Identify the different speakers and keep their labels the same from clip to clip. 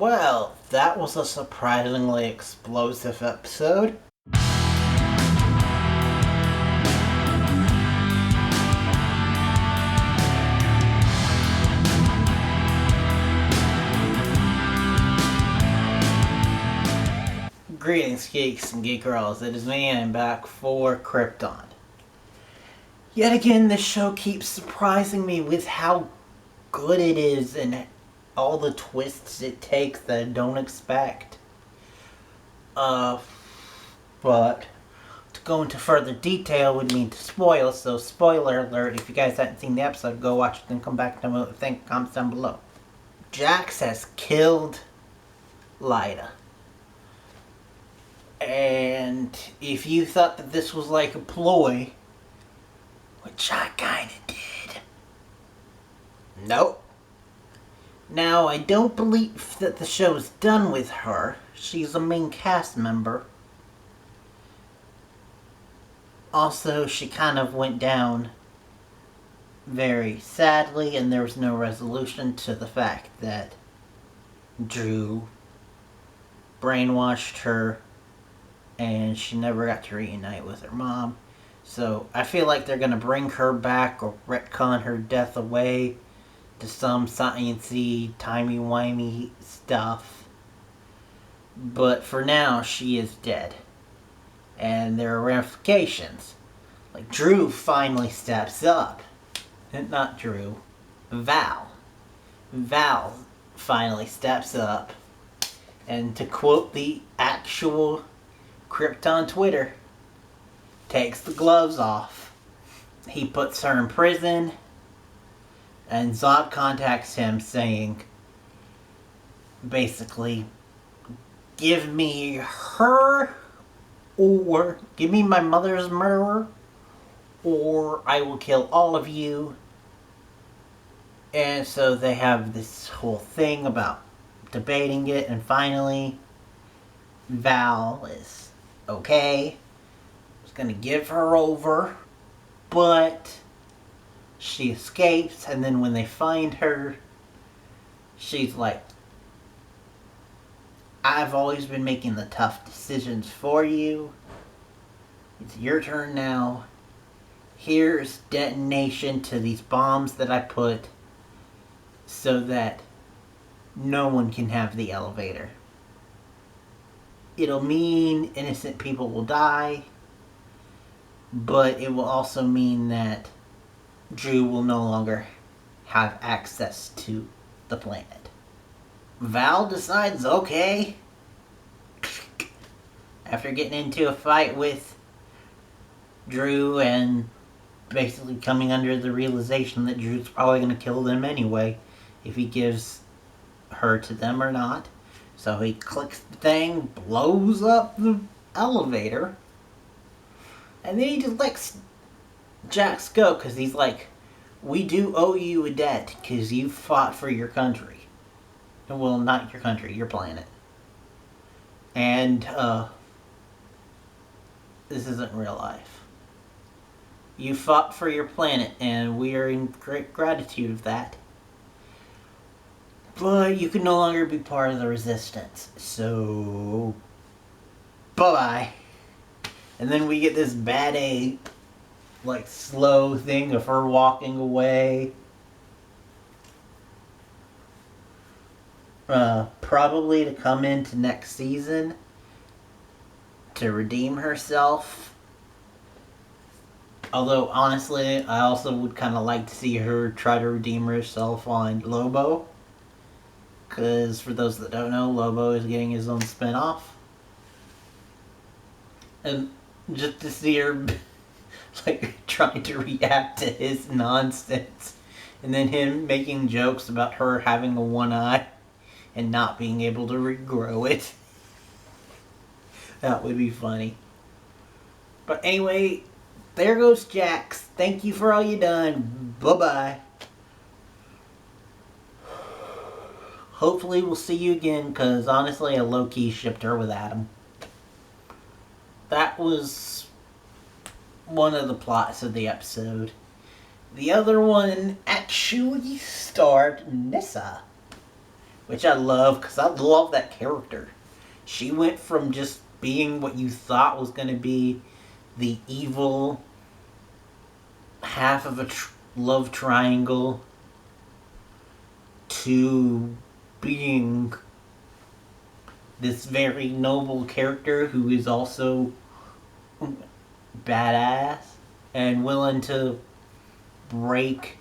Speaker 1: Well, that was a surprisingly explosive episode. Greetings, geeks and geek girls. It is me, and I'm back for Krypton. Yet again, this show keeps surprising me with how good it is and all the twists it takes that I don't expect. But to go into further detail would mean to spoil, so spoiler alert, if you guys haven't seen the episode, go watch it and come back and tell me what you think. Comments down below. Jax has killed Lyta. And if you thought that this was like a ploy, which I kinda did, nope. Now, I don't believe that the show is done with her. She's a main cast member. Also, she kind of went down very sadly, and there was no resolution to the fact that Drew brainwashed her and she never got to reunite with her mom. So I feel like they're going to bring her back or retcon her death away to some science-y, timey-wimey stuff. But for now, she is dead. And there are ramifications. Like, Drew finally steps up. Not Drew. Val. Val finally steps up. And to quote the actual Krypton Twitter, takes the gloves off. He puts her in prison, and Zod contacts him saying, basically, give me her, or give me my mother's murderer, or I will kill all of you. And so they have this whole thing about debating it, and finally Val is okay. Was gonna give her over, but she escapes, and then when they find her, she's like, I've always been making the tough decisions for you. It's your turn now. Here's detonation to these bombs that I put so that no one can have the elevator. It'll mean innocent people will die, but it will also mean that Drew will no longer have access to the planet. Val decides, okay, after getting into a fight with Drew and basically coming under the realization that Drew's probably going to kill them anyway if he gives her to them or not. So he clicks the thing, blows up the elevator, and then he just lets Jax go because he's like, we do owe you a debt because you fought for your country. Well, not your country, your planet. And this isn't real life. You fought for your planet, and we are in great gratitude of that. But you can no longer be part of the resistance. So, bye-bye. And then we get this bad like, slow thing of her walking away. Probably to come into next season to redeem herself. Although, honestly, I also would kind of like to see her try to redeem herself on Lobo. Because, for those that don't know, Lobo is getting his own spin-off. And just to see her, like, trying to react to his nonsense. And then him making jokes about her having a one eye and not being able to regrow it. That would be funny. But anyway, there goes Jax. Thank you for all you done. Bye-bye. Hopefully we'll see you again, because honestly I low-key shipped her with Adam. That was one of the plots of the episode. The other one actually starred Nyssa, which I love because I love that character. She went from just being what you thought was going to be the evil half of a love triangle to being this very noble character who is also badass and willing to break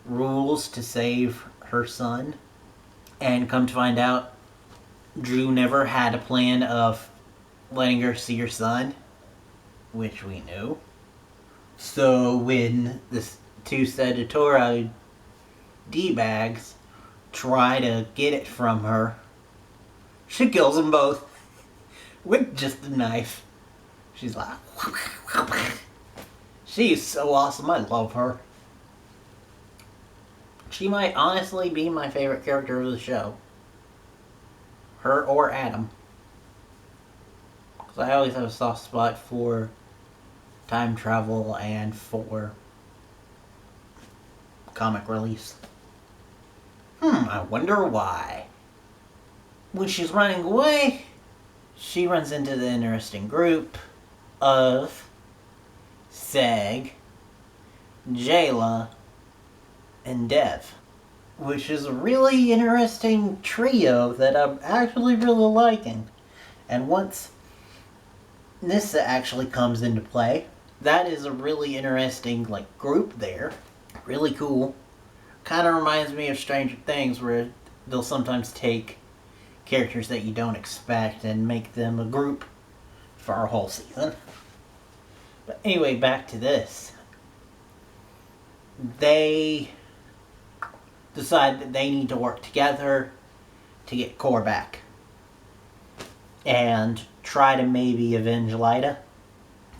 Speaker 1: rules to save her son. And come to find out, Drew never had a plan of letting her see her son, which we knew. So when the two Sagittarius D-bags try to get it from her, she kills them both with just a knife. She's like, she's so awesome. I love her. She might honestly be my favorite character of the show. Her or Adam. Because I always have a soft spot for time travel and for comic release. I wonder why. When she's running away, she runs into the interesting group of Seg, Jayla, and Dev, which is a really interesting trio that I'm actually really liking. And once Nyssa actually comes into play, that is a really interesting group there. Really cool. Kind of reminds me of Stranger Things, where they'll sometimes take characters that you don't expect and make them a group for our whole season. But anyway, back to this. They decide that they need to work together to get Core back and try to maybe avenge Lyta.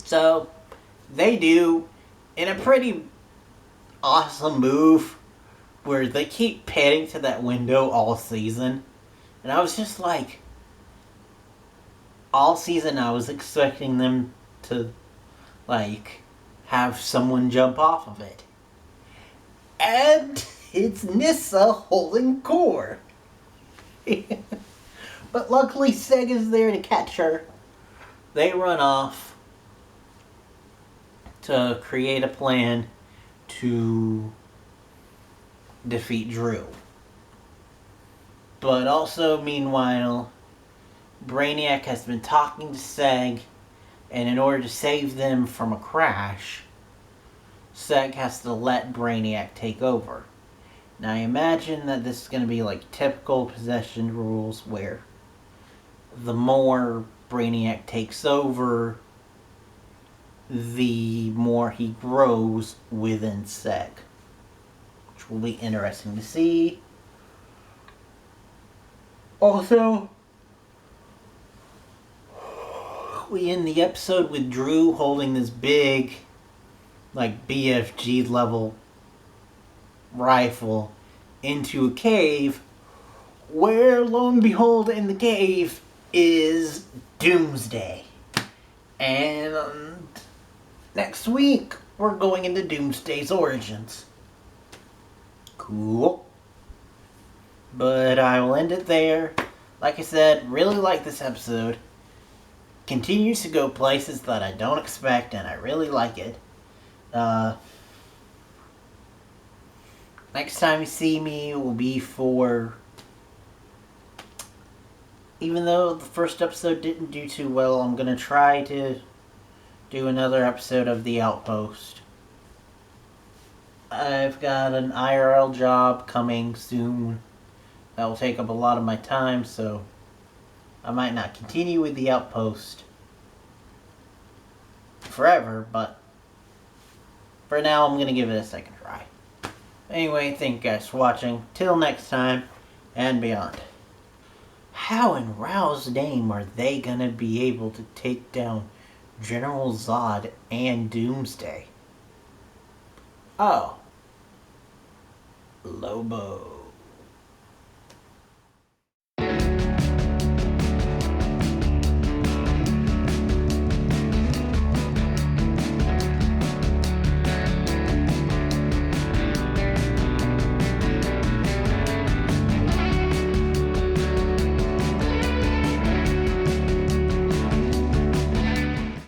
Speaker 1: So they do, in a pretty awesome move where they keep panning to that window all season. And I was just like, all season I was expecting them to have someone jump off of it. And it's Nyssa holding Core. But luckily Seg is there to catch her. They run off to create a plan to defeat Drew. But also, meanwhile, Brainiac has been talking to Seg, and in order to save them from a crash, Seg has to let Brainiac take over. Now I imagine that this is going to be typical possession rules where the more Brainiac takes over, the more he grows within Seg. Which will be interesting to see. Also, we end the episode with Drew holding this big, BFG level rifle into a cave, where, lo and behold, in the cave is Doomsday. And next week, we're going into Doomsday's origins. Cool. But I will end it there. Like I said, really like this episode. Continues to go places that I don't expect, and I really like it. Next time you see me will be for... Even though the first episode didn't do too well, I'm going to try to do another episode of The Outpost. I've got an IRL job coming soon that will take up a lot of my time, so I might not continue with The Outpost forever, but for now I'm going to give it a second try. Anyway, thank you guys for watching. Till next time, and beyond. How in Rao's name are they going to be able to take down General Zod and Doomsday? Oh. Lobo.